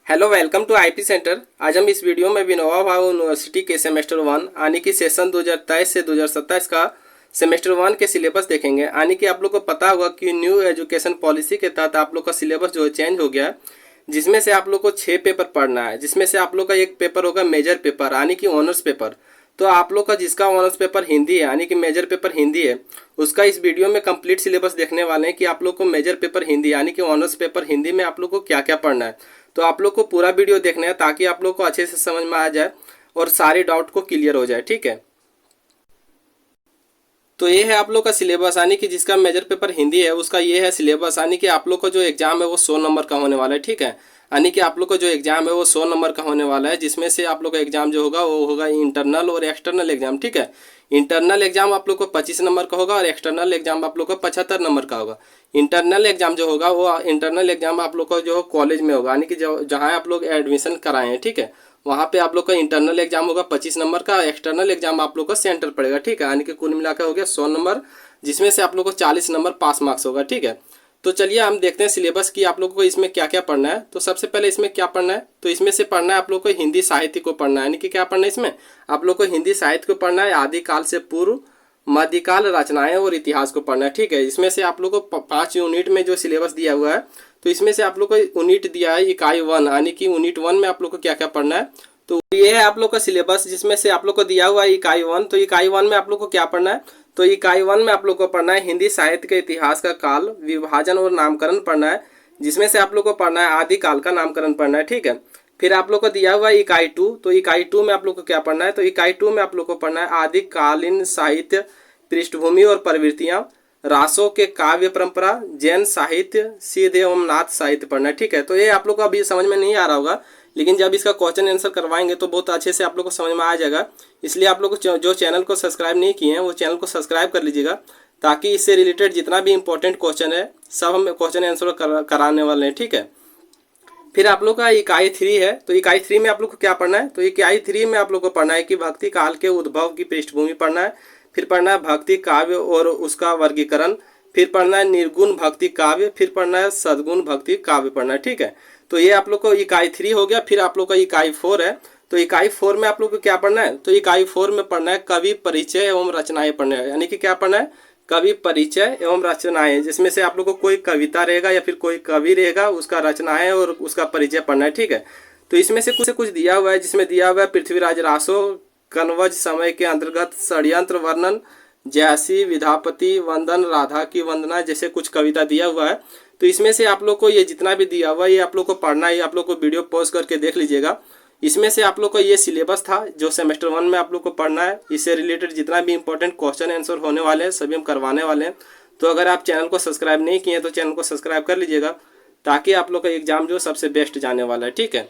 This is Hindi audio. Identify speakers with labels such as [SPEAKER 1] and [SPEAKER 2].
[SPEAKER 1] Hello, welcome to IP centre. आज हम इस वीडियो में विनोबा भावे यूनिवर्सिटी के सेमेस्टर 1 यानी कि सेशन 2023 से 2027 का सेमेस्टर 1 के सिलेबस देखेंगे। यानी कि आप लोग को पता होगा कि न्यू एजुकेशन पॉलिसी के तहत आप लोग का सिलेबस जो है चेंज हो गया है, जिसमें से आप लोग को 6 पेपर पढ़ना है, जिसमें से आप लोग का एक पेपर होगा मेजर पेपर यानी कि ऑनर्स पेपर। तो आप लोग का जिसका ऑनर्स पेपर हिंदी है यानी कि मेजर पेपर हिंदी है, उसका इस वीडियो में कंप्लीट सिलेबस देखने वाले हैं कि आप लोग को मेजर पेपर हिंदी यानी कि ऑनर्स पेपर हिंदी में आप लोग को क्या क्या पढ़ना है। तो आप लोग को पूरा वीडियो देखना है ताकि आप लोग को अच्छे से समझ में आ जाए और सारे डाउट को क्लियर हो जाए। ठीक है, तो ये है आप लोग का सिलेबस यानी कि जिसका मेजर पेपर हिंदी है उसका ये है सिलेबस। यानी कि आप लोग का जो एग्जाम है वो 100 नंबर का होने वाला है। ठीक है, यानी कि आप लोग का जो एग्जाम है वो 100 नंबर का होने वाला है, जिसमें से आप लोग का एग्जाम जो होगा वो होगा इंटरनल और एक्सटर्नल एग्जाम। ठीक है, इंटरनल एग्जाम आप लोग को 25 नंबर का होगा और एक्सटर्नल एग्जाम आप लोग को 75 नंबर का होगा। इंटरनल एग्जाम जो होगा वो इंटरनल एग्जाम आप लोग का जो कॉलेज में होगा, यानी कि जो जहाँ आप लोग एडमिशन कराए हैं, ठीक है, वहाँ पे आप लोग का इंटरनल एग्जाम होगा 25 नंबर का, एक्सटर्नल एग्जाम आप लोग का सेंटर पड़ेगा। ठीक है, यानी कि कुल मिलाकर हो गया 100 नंबर, जिसमें से आप लोग को 40 नंबर पास मार्क्स होगा। ठीक है, तो चलिए हम देखते हैं सिलेबस की आप लोगों को इसमें क्या क्या पढ़ना है। तो सबसे पहले इसमें क्या पढ़ना है, तो इसमें से पढ़ना है आप लोग को हिंदी साहित्य को पढ़ना है। यानी कि क्या पढ़ना है, इसमें आप लोग को हिंदी साहित्य को पढ़ना है, आदिकाल से पूर्व, मध्यकाल, रचनाएं और इतिहास को पढ़ना है। ठीक है, इसमें से आप लोग को 5 यूनिट में जो सिलेबस दिया हुआ है, तो इसमें से आप लोग को यूनिट दिया है इकाई 1, यानी कि यूनिट 1 में आप लोग को क्या क्या पढ़ना है। तो ये है आप लोग का सिलेबस, जिसमें से आप लोग को दिया हुआ है इकाई 1। तो इकाई 1 में आप लोग को क्या पढ़ना है, तो इकाई 1 में आप लोग को पढ़ना है हिंदी साहित्य के इतिहास का काल, विभाजन और नामकरण पढ़ना है, जिसमें से आप लोग को पढ़ना है आदिकाल का नामकरण पढ़ना है। ठीक है, फिर आप लोग को दिया हुआ है इकाई 2। तो इकाई 2 में आप लोग को क्या पढ़ना है, तो इकाई 2 में आप लोग को पढ़ना है आदिकालीन साहित्य, पृष्ठभूमि और प्रवृत्तियां, रासों के काव्य परंपरा, जैन साहित्य, सिद्ध एवं नाथ साहित्य पढ़ना है। ठीक है, तो ये आप लोग को अभी समझ में नहीं आ रहा होगा, लेकिन जब इसका क्वेश्चन आंसर करवाएंगे तो बहुत अच्छे से आप लोग को समझ में आ जाएगा। इसलिए आप लोग को जो चैनल को सब्सक्राइब नहीं किए हैं वो चैनल को सब्सक्राइब कर लीजिएगा, ताकि इससे रिलेटेड जितना भी इंपॉर्टेंट क्वेश्चन है सब हम क्वेश्चन आंसर कराने वाले हैं। ठीक है, फिर आप लोग का इकाई 3 है। तो इकाई 3 में आप लोग को क्या पढ़ना है, तो इकाई 3 में आप लोग को पढ़ना है कि भक्ति काल के उद्भव की पृष्ठभूमि पढ़ना है, फिर पढ़ना है भक्ति काव्य और उसका वर्गीकरण, फिर पढ़ना है निर्गुण भक्ति काव्य, फिर पढ़ना है सद्गुण भक्ति काव्य पढ़ना है। ठीक है, तो ये आप लोग को इकाई 3 हो गया। फिर आप लोग का इकाई 4 है। तो इकाई 4 में आप लोग को क्या पढ़ना है, तो इकाई 4 में पढ़ना है कवि परिचय एवं रचनाएं पढ़ना है। यानी कि क्या पढ़ना है, कवि परिचय एवं रचनाएं, जिसमें से आप लोग को कोई कविता रहेगा या फिर कोई कवि रहेगा, उसका रचनाएं और उसका परिचय पढ़ना है। ठीक है, तो इसमें से कुछ दिया हुआ है, जिसमें दिया हुआ है पृथ्वीराज रासो, कनवज समय के अंतर्गत षड्यंत्र वर्णन, जैसी, विधापति वंदन, राधा की वंदना, जैसे कुछ कविता दिया हुआ है। तो इसमें से आप लोग को ये जितना भी दिया हुआ है ये आप लोग को पढ़ना है। आप लोग को वीडियो पॉज करके देख लीजिएगा। इसमें से आप लोग को ये सिलेबस था जो सेमेस्टर 1 में आप लोग को पढ़ना है। इससे रिलेटेड जितना भी इंपॉर्टेंट क्वेश्चन आंसर होने वाले हैं सभी हम करवाने वाले हैं। तो अगर आप चैनल को सब्सक्राइब नहीं किए तो चैनल को सब्सक्राइब कर लीजिएगा, ताकि आप लोग का एग्जाम जो सबसे बेस्ट जाने वाला है। ठीक है।